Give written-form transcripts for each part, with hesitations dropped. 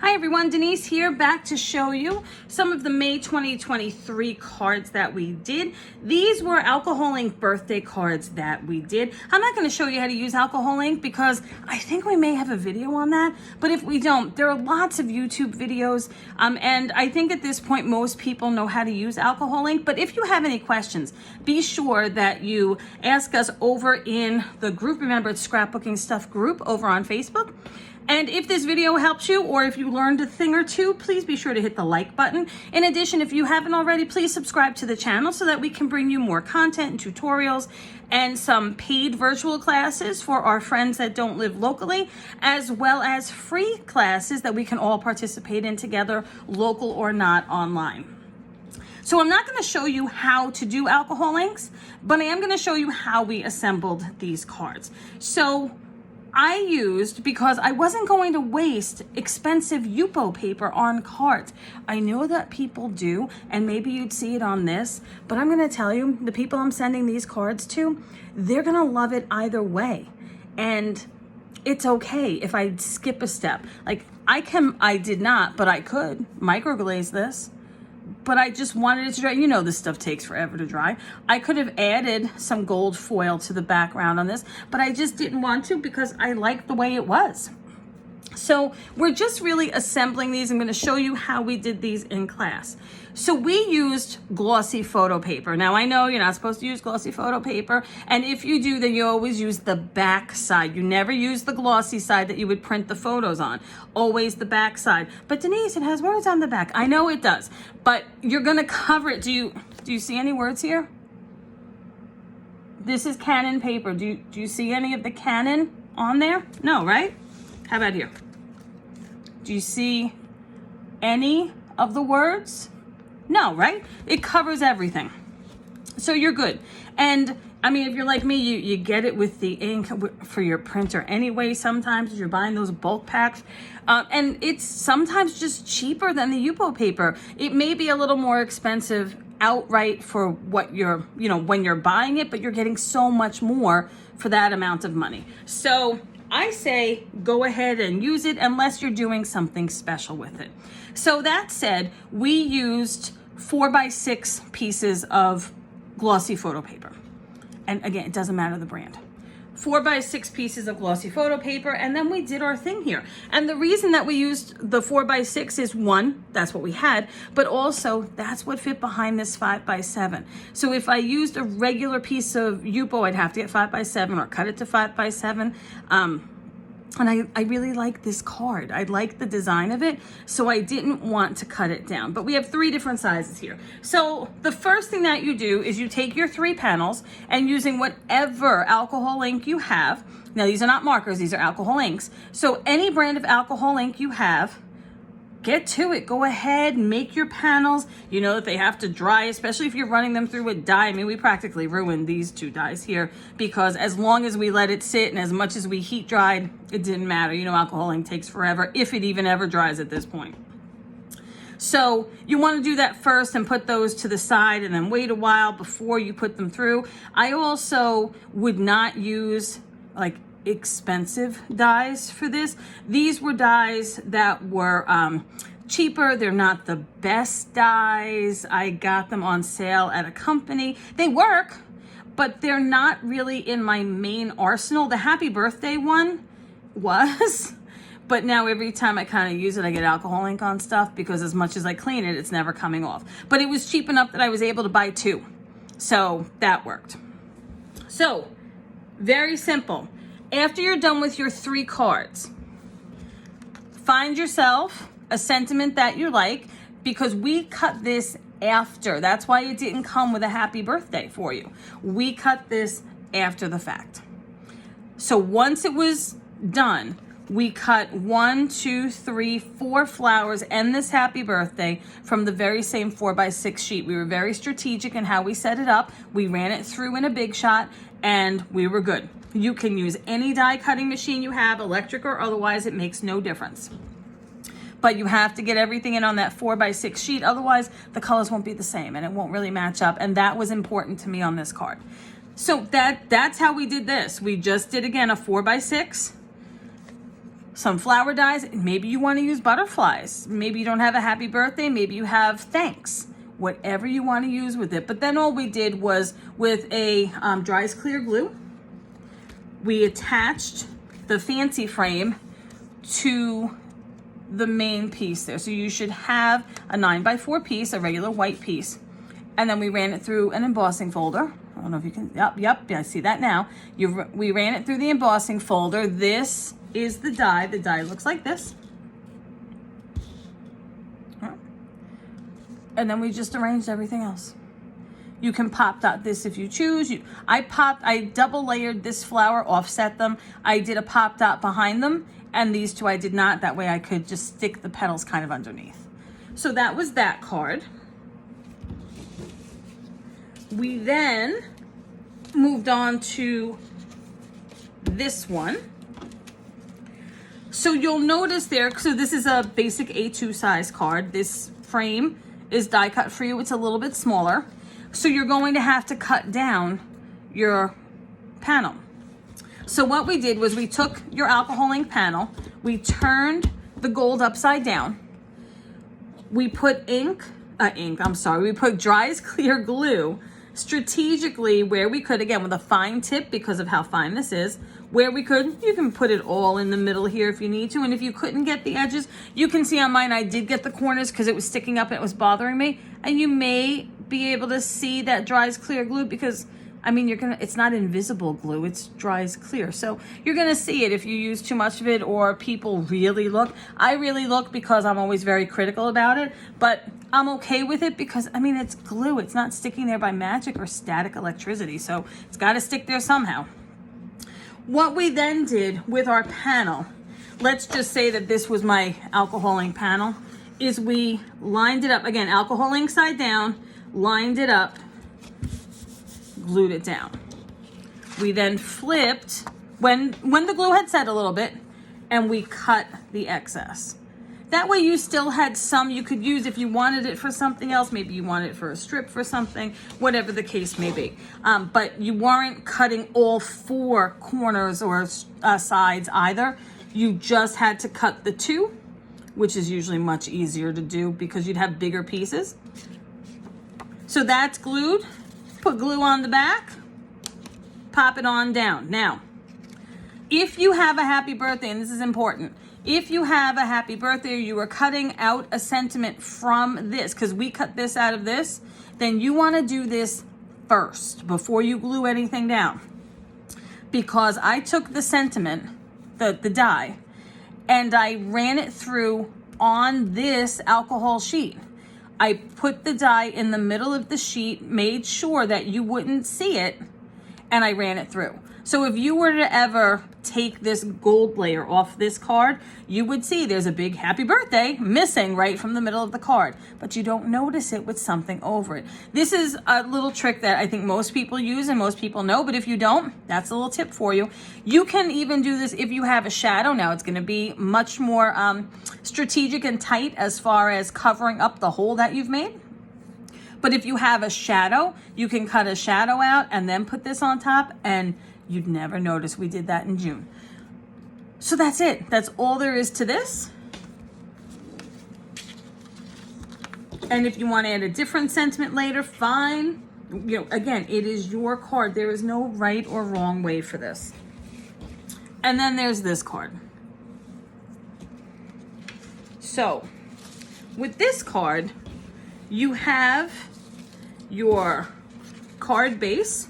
Hi everyone, Denise here, back to show you some of the May 2023 cards that we did. These were alcohol ink birthday cards that we did. I'm not going to show you how to use alcohol ink because I think we may have a video on that, but if we don't, there are lots of YouTube videos, and I think at this point most people know how to use alcohol ink. But if you have any questions, be sure that you ask us over in the group. Remember, it's Scrapbooking Stuff group over on Facebook. And if this video helps you, or if you learned a thing or two, please be sure to hit the like button. In addition, if you haven't already, please subscribe to the channel so that we can bring you more content and tutorials and some paid virtual classes for our friends that don't live locally, as well as free classes that we can all participate in together, local or not, online. So I'm not going to show you how to do alcohol inks, but I am going to show you how we assembled these cards. So I used, because I wasn't going to waste expensive Yupo paper on cards. I know that people do, and maybe you'd see it on this, but I'm going to tell you, the people I'm sending these cards to, they're going to love it either way. And it's okay if I skip a step. Like I did not, but I could microglaze this. But I just wanted it to dry. You know, this stuff takes forever to dry. I could have added some gold foil to the background on this, but I just didn't want to because I liked the way it was. So we're just really assembling these. I'm going to show you how we did these in class. So we used glossy photo paper. Now I know you're not supposed to use glossy photo paper, and if you do, then you always use the back side. You never use the glossy side that you would print the photos on. Always the back side. But Denise, it has words on the back. I know it does, but you're going to cover it. Do you see any words here? This is Canon paper. Do you see any of the Canon on there? No, right? How about here? Do you see any of the words? No, right? It covers everything. So you're good. And I mean, if you're like me, you get it with the ink for your printer anyway, sometimes if you're buying those bulk packs. And it's sometimes just cheaper than the Yupo paper. It may be a little more expensive outright for what you're, when you're buying it, but you're getting so much more for that amount of money. So I say go ahead and use it unless you're doing something special with it. So that said, we used 4x6 pieces of glossy photo paper. And again, it doesn't matter the brand. 4x6 pieces of glossy photo paper, and then we did our thing here. And the reason that we used the 4x6 is, one, that's what we had, but also that's what fit behind this 5x7. So if I used a regular piece of Yupo, I'd have to get 5x7 or cut it to 5x7. And I really like this card. I like the design of it, so I didn't want to cut it down. But we have 3 different sizes here. So the first thing that you do is you take your 3 panels, and using whatever alcohol ink you have. Now, these are not markers, these are alcohol inks. So any brand of alcohol ink you have, get to it. Go ahead, make your panels. You know that they have to dry, especially if you're running them through a dye. I mean, we practically ruined these 2 dyes here because as long as we let it sit and as much as we heat dried, it didn't matter. You know, alcohol ink takes forever, if it even ever dries at this point. So you want to do that first and put those to the side and then wait a while before you put them through. I also would not use like expensive dyes for this. These were dyes that were cheaper. They're not the best dyes. I got them on sale at a company. They work, but they're not really in my main arsenal. The Happy Birthday one was, but now every time I kind of use it, I get alcohol ink on stuff because as much as I clean it, it's never coming off. But it was cheap enough that I was able to buy 2. So that worked. So very simple. After you're done with your 3 cards, find yourself a sentiment that you like, because we cut this after. That's why it didn't come with a happy birthday for you. We cut this after the fact. So once it was done, we cut 1, 2, 3, 4 flowers and this happy birthday from the very same 4x6 sheet. We were very strategic in how we set it up. We ran it through in a Big Shot and we were good. You can use any die cutting machine you have, electric or otherwise, it makes no difference. But you have to get everything in on that 4x6 sheet, otherwise the colors won't be the same and it won't really match up. And that was important to me on this card. So that's how we did this. We just did, again, a 4x6. some flower dies. Maybe you want to use butterflies. Maybe you don't have a happy birthday. Maybe you have thanks. Whatever you want to use with it. But then all we did was with a dries clear glue, we attached the fancy frame to the main piece there. So you should have a 9x4 piece, a regular white piece. And then we ran it through an embossing folder. I don't know if you can, yep, I see that now. We ran it through the embossing folder. This is the die. The die looks like this. And then we just arranged everything else. You can pop dot this if you choose. I double layered this flower, offset them. I did a pop dot behind them, and these two I did not. That way I could just stick the petals kind of underneath. So that was that card. We then moved on to this one. So you'll notice there, so this is a basic A2 size card. This frame is die cut for you. It's a little bit smaller. So you're going to have to cut down your panel. So what we did was we took your alcohol ink panel, we turned the gold upside down, we put we put dries clear glue strategically where we could, again with a fine tip because of how fine this is, where we could. You can put it all in the middle here if you need to, and if you couldn't get the edges, you can see on mine I did get the corners because it was sticking up and it was bothering me, and you may be able to see that dries clear glue because I mean it's not invisible glue, it's dries clear, so you're gonna see it if you use too much of it or people really look. I really look because I'm always very critical about it, but I'm okay with it because I mean it's glue, it's not sticking there by magic or static electricity, so it's got to stick there somehow. What we then did with our panel, let's just say that this was my alcohol ink panel, is we lined it up, again, alcohol ink side down, lined it up, glued it down. We then flipped, when the glue had set a little bit, and we cut the excess. That way you still had some you could use if you wanted it for something else. Maybe you wanted it for a strip for something, whatever the case may be. But you weren't cutting all four corners or sides either. You just had to cut the two, which is usually much easier to do because you'd have bigger pieces. So that's glued. Put glue on the back, pop it on down. Now, if you have a happy birthday, and this is important, if you have a happy birthday or you are cutting out a sentiment from this, because we cut this out of this, then you want to do this first before you glue anything down. Because I took the sentiment, the die, and I ran it through on this alcohol sheet. I put the die in the middle of the sheet, made sure that you wouldn't see it, and I ran it through. So if you were to ever take this gold layer off this card, you would see there's a big happy birthday missing right from the middle of the card, but you don't notice it with something over it. This is a little trick that I think most people use and most people know, but if you don't, that's a little tip for you. You can even do this if you have a shadow. Now it's gonna be much more strategic and tight as far as covering up the hole that you've made. But if you have a shadow, you can cut a shadow out and then put this on top, and you'd never notice. We did that in June. So that's it. That's all there is to this. And if you want to add a different sentiment later, fine. You know, again, it is your card. There is no right or wrong way for this. And then there's this card. So with this card, you have your card base.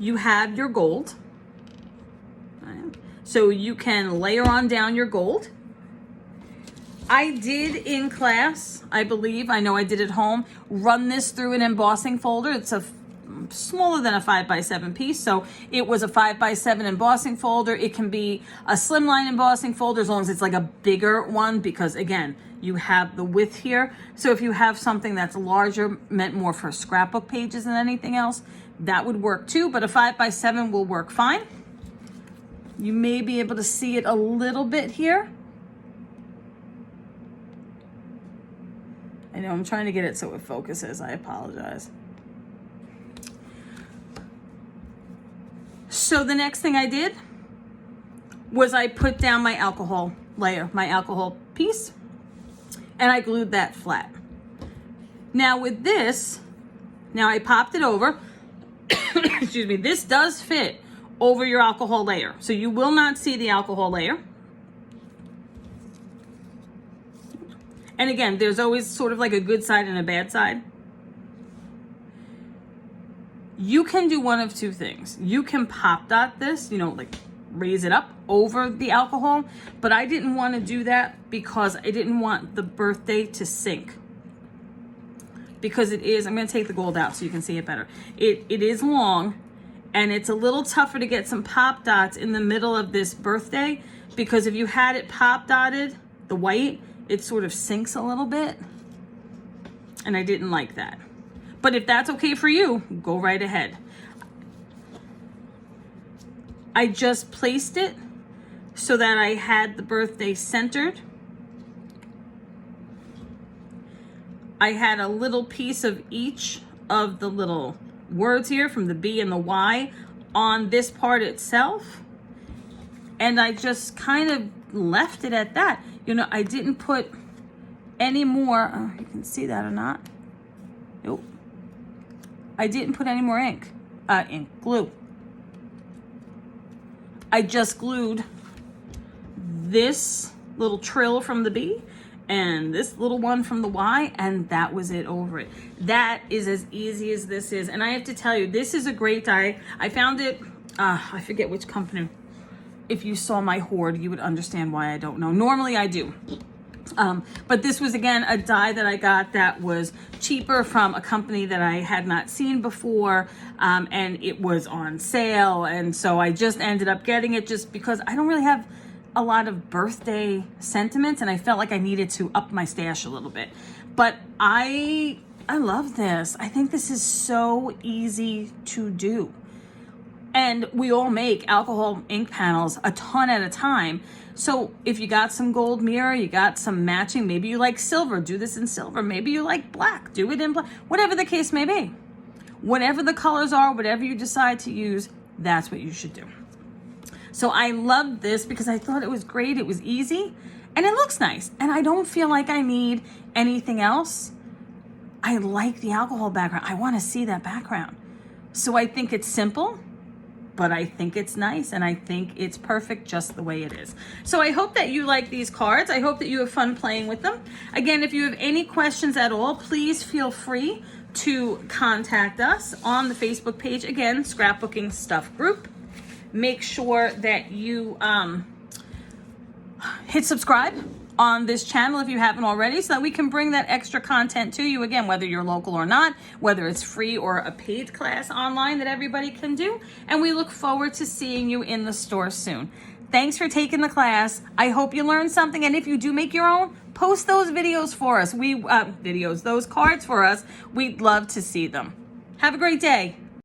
You have your gold. So you can layer on down your gold. I did in class, I believe, I know I did at home, run this through an embossing folder. It's a smaller than a 5x7 piece, so it was a 5x7 embossing folder. It can be a slimline embossing folder as long as it's like a bigger one, because again, you have the width here. So if you have something that's larger, meant more for scrapbook pages than anything else, that would work too, but a 5x7 will work fine. You may be able to see it a little bit here. I know I'm trying to get it so it focuses. I apologize. So the next thing I did was I put down my alcohol layer, my alcohol piece, and I glued that flat. Now with this, now I popped it over. Excuse me, this does fit over your alcohol layer. So you will not see the alcohol layer. And again, there's always sort of like a good side and a bad side. You can do one of two things. You can pop dot this, you know, like raise it up over the alcohol, but I didn't want to do that because I didn't want the birthday to sink. Because it is, I'm going to take the gold out so you can see it better. It is long, and it's a little tougher to get some pop dots in the middle of this birthday, because if you had it pop dotted, the white, it sort of sinks a little bit, and I didn't like that. But if that's okay for you, go right ahead. I just placed it so that I had the birthday centered. I had a little piece of each of the little words here from the B and the Y on this part itself. And I just kind of left it at that. You know, I didn't put any more, oh, you can see that or not. Nope. I didn't put any more glue. I just glued this little trill from the B and this little one from the Y, and that was it over it. That is as easy as this is. And I have to tell you, this is a great die. I found it, I forget which company. If you saw my hoard, you would understand why I don't know. Normally I do. But this was, again, a die that I got that was cheaper from a company that I had not seen before, and it was on sale. And so I just ended up getting it just because I don't really have a lot of birthday sentiments, and I felt like I needed to up my stash a little bit. But I love this. I think this is so easy to do. And we all make alcohol ink panels a ton at a time. So if you got some gold mirror, you got some matching, maybe you like silver, do this in silver. Maybe you like black, do it in black. Whatever the case may be. Whatever the colors are, whatever you decide to use, that's what you should do. So I loved this because I thought it was great. It was easy and it looks nice. And I don't feel like I need anything else. I like the alcohol background. I want to see that background. So I think it's simple, but I think it's nice, and I think it's perfect just the way it is. So I hope that you like these cards. I hope that you have fun playing with them. Again, if you have any questions at all, please feel free to contact us on the Facebook page. Again, Scrapbooking Stuff Group. Make sure that you hit subscribe on this channel if you haven't already, so that we can bring that extra content to you, again, whether you're local or not, whether it's free or a paid class online that everybody can do. And we look forward to seeing you in the store soon. Thanks for taking the class. I hope you learned something, and if you do make your own, post those videos for us. Those cards for us. We'd love to see them. Have a great day.